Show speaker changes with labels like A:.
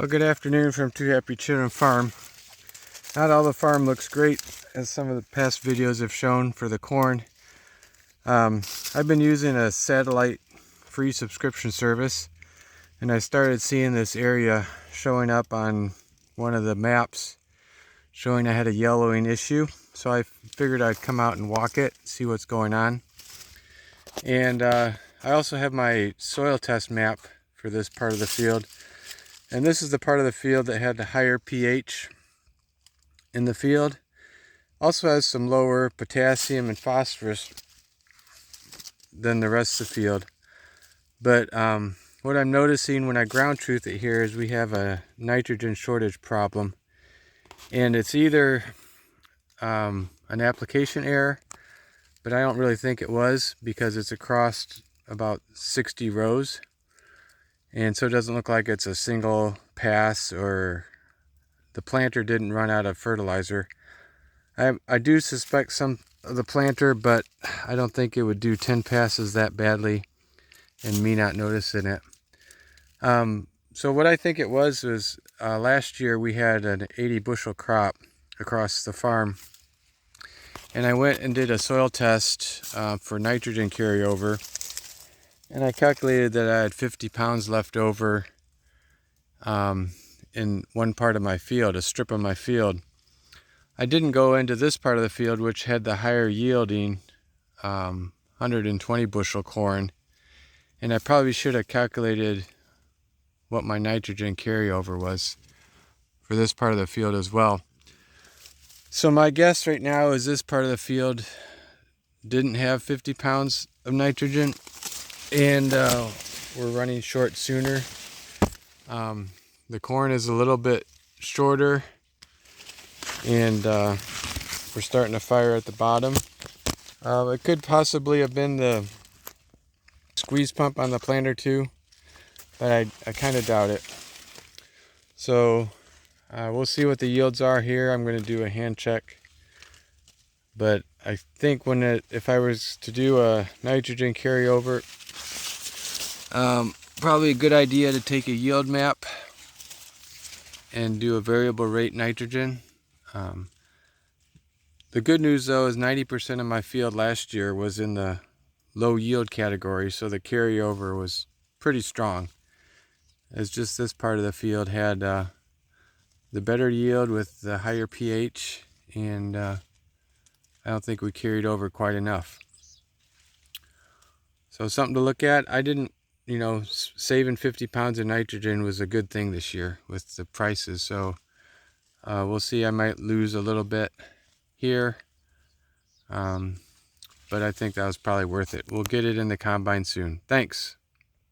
A: Well, good afternoon from Two Happy Children Farm. Not all the farm looks great, as some of the past videos have shown for the corn. I've been using a satellite free subscription service, and I started seeing this area showing up on one of the maps showing I had a yellowing issue. So I figured I'd come out and walk it, see what's going on. And I also have my soil test map for this part of the field. And this is the part of the field that had the higher pH in the field. Also has some lower potassium and phosphorus than the rest of the field. But what I'm noticing when I ground truth it here is we have a nitrogen shortage problem. And it's either an application error, but I don't really think it was, because it's across about 60 rows. And so it doesn't look like it's a single pass or the planter didn't run out of fertilizer. I do suspect some of the planter, but I don't think it would do 10 passes that badly and me not noticing it. So what I think it was last year we had an 80 bushel crop across the farm. And I went and did a soil test for nitrogen carryover. And I calculated that I had 50 pounds left over in one part of my field, a strip of my field. I didn't go into this part of the field, which had the higher yielding 120 bushel corn. And I probably should have calculated what my nitrogen carryover was for this part of the field as well. So my guess right now is this part of the field didn't have 50 pounds of nitrogen, and we're running short sooner. The corn is a little bit shorter, and we're starting to fire at the bottom. It could possibly have been the squeeze pump on the planter too, but I kind of doubt it. So we'll see what the yields are here. I'm going to do a hand check, but I think if I was to do a nitrogen carryover, probably a good idea to take a yield map and do a variable rate nitrogen. The good news though is 90% of my field last year was in the low yield category, so the carryover was pretty strong. It's just this part of the field had the better yield with the higher pH, and I don't think we carried over quite enough. So something to look at. I didn't, saving 50 pounds of nitrogen was a good thing this year with the prices. So we'll see. I might lose a little bit here, but I think that was probably worth it. We'll get it in the combine soon. Thanks.